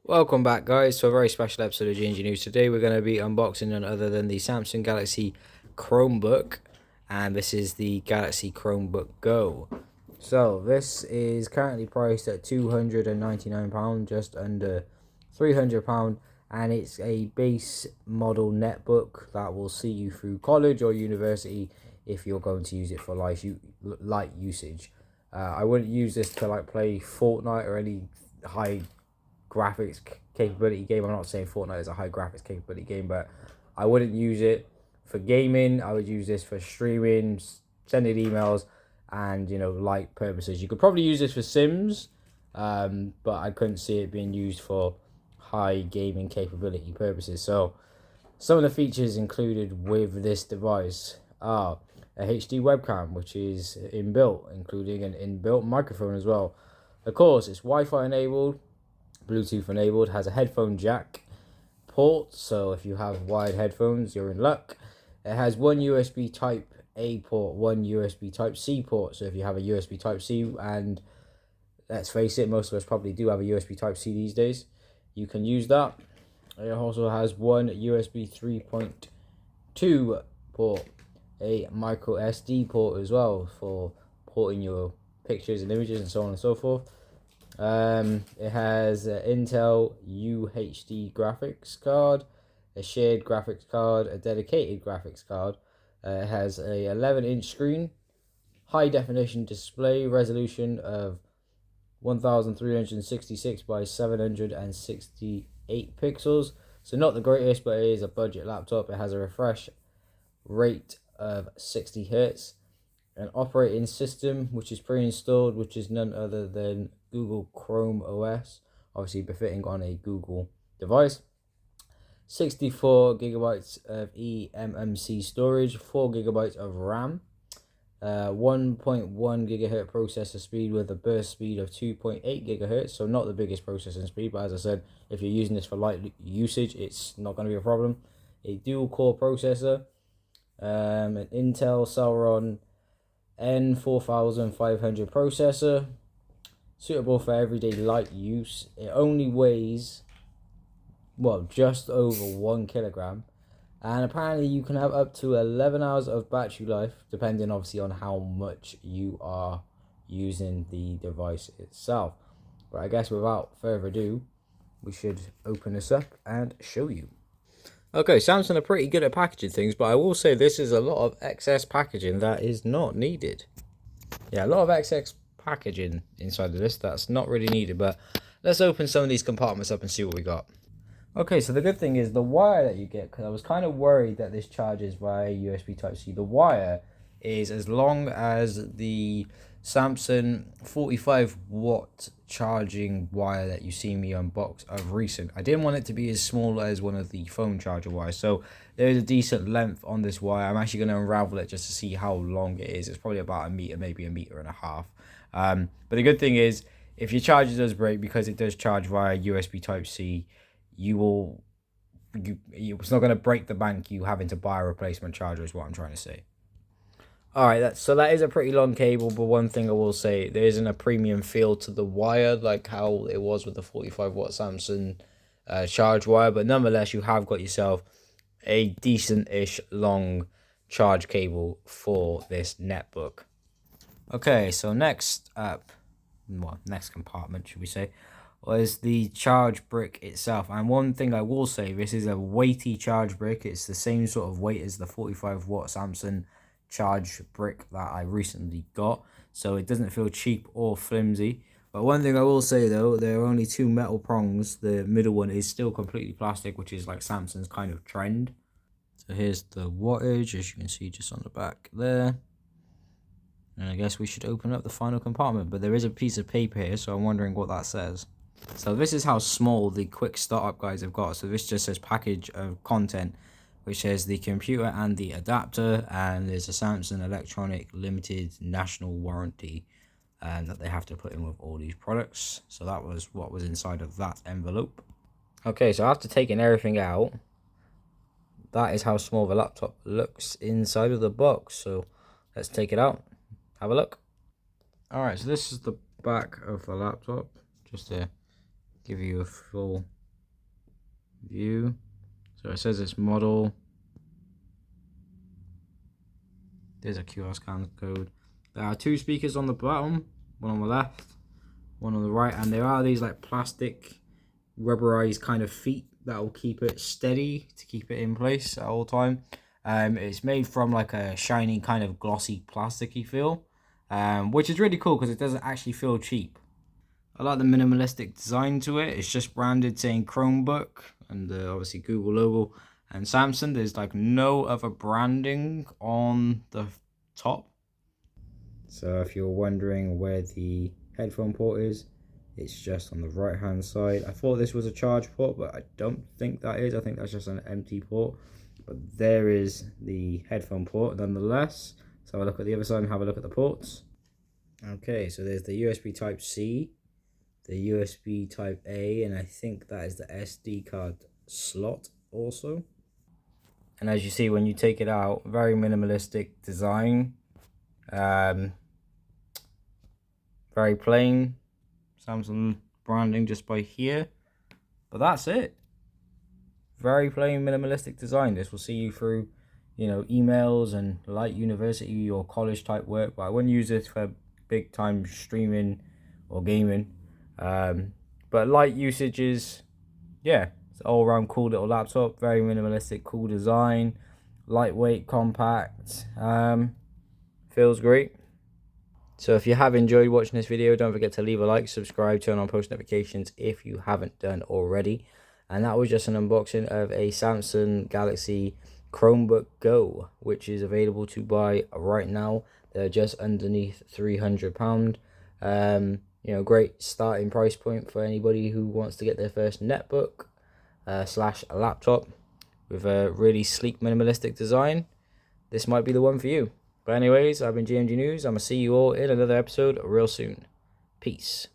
Welcome back, guys, to a very special episode of Ginger News. Today we're going to be unboxing none other than the Samsung Galaxy Chromebook, and this is the Galaxy Chromebook Go. So this is currently priced at £299, just under £300, and it's a base model netbook that will see you through college or university if you're going to use it for light usage. I wouldn't use this to play Fortnite or any high graphics capability game. I'm not saying Fortnite is a high graphics capability game, but I wouldn't use it for gaming. I would use this for streaming, sending emails, and light purposes. You could probably use this for Sims, but I couldn't see it being used for high gaming capability purposes. So some of the features included with this device are a HD webcam, which is inbuilt, including an inbuilt microphone as well. Of course, it's Wi-Fi enabled, Bluetooth enabled, has a headphone jack port, so if you have wired headphones, you're in luck. It has one USB Type A port, one USB Type C port, so if you have a USB Type C, and let's face it, most of us probably do have a USB Type C these days, you can use that. It also has one USB 3.2 port, a micro SD port as well for porting your pictures and images and so on and so forth. It has an Intel UHD graphics card, a shared graphics card, a dedicated graphics card. It has a 11-inch screen, high definition display, resolution of 1366 by 768 pixels. So not the greatest, but it is a budget laptop. It has a refresh rate of 60 Hz. An operating system which is pre-installed, which is none other than Google Chrome OS, obviously befitting on a Google device. 64 gigabytes of eMMC storage, 4 gigabytes of RAM, 1.1 gigahertz processor speed with a burst speed of 2.8 gigahertz. So not the biggest processing speed, but as I said, if you're using this for light usage, it's not going to be a problem. A dual core processor, an Intel Celeron N4500 processor, suitable for everyday light use. It only weighs, just over 1 kilogram, and apparently you can have up to 11 hours of battery life, depending obviously on how much you are using the device itself. But I guess without further ado, we should open this up and show you. Okay, Samsung are pretty good at packaging things, but I will say this is a lot of excess packaging that is not needed. Yeah, a lot of excess packaging inside of this that's not really needed, but let's open some of these compartments up and see what we got. Okay, so the good thing is the wire that you get, because I was kind of worried that this charges via USB Type-C. The wire is as long as the Samsung 45 watt charging wire that you see me unbox of recent. I didn't want it to be as small as one of the phone charger wires, so there is a decent length on this wire. I'm actually going to unravel it just to see how long it is. It's probably about a meter, maybe a meter and a half. But the good thing is, if your charger does break, because it does charge via USB Type-C, it's not going to break the bank you having to buy a replacement charger, is what I'm trying to say. Alright, so that is a pretty long cable, but one thing I will say, there isn't a premium feel to the wire like how it was with the 45 watt Samsung charge wire, but nonetheless you have got yourself a decent-ish long charge cable for this netbook. Okay, so next compartment, should we say, was the charge brick itself. And one thing I will say, this is a weighty charge brick. It's the same sort of weight as the 45 watt Samsung charge brick that I recently got, so it doesn't feel cheap or flimsy. But one thing I will say though, there are only two metal prongs. The middle one is still completely plastic, which is like Samsung's kind of trend. So here's the wattage, as you can see just on the back there. And I guess we should open up the final compartment, but there is a piece of paper here, so I'm wondering what that says. So this is how small the quick startup guys have got. So this just says package of content, which has the computer and the adapter, and there's a Samsung Electronic Limited National Warranty that they have to put in with all these products. So that was what was inside of that envelope. Okay, so after taking everything out, that is how small the laptop looks inside of the box. So let's take it out, have a look. Alright, so this is the back of the laptop, just a give you a full view. So it says it's model. There's a QR scan code. There are 2 speakers on the bottom, one on the left, one on the right, and there are these like plastic rubberized kind of feet that will keep it steady to keep it in place at all time. It's made from like a shiny kind of glossy plasticky feel, which is really cool because it doesn't actually feel cheap. I like the minimalistic design to it. It's just branded saying Chromebook and the obviously Google logo and Samsung. There's like no other branding on the top. So if you're wondering where the headphone port is, it's just on the right hand side. I thought this was a charge port, but I don't think that is. I think that's just an empty port. But there is the headphone port nonetheless. So have a look at the other side and have a look at the ports. Okay, so there's the USB Type C, the USB Type A, and I think that is the SD card slot also. And as you see, when you take it out, very minimalistic design. Very plain Samsung branding just by here, but that's it. Very plain minimalistic design. This will see you through, you know, emails and light university or college type work, but I wouldn't use this for big time streaming or gaming. But light usages, yeah, it's all around cool little laptop. Very minimalistic, cool design, lightweight, compact. Feels great. So if you have enjoyed watching this video, don't forget to leave a like, subscribe, turn on post notifications if you haven't done already. And that was just an unboxing of a Samsung Galaxy Chromebook Go, which is available to buy right now. They're just underneath £300. You know, great starting price point for anybody who wants to get their first netbook slash a laptop with a really sleek minimalistic design. This might be the one for you. But anyways, I've been GMG News. I'm going to see you all in another episode real soon. Peace.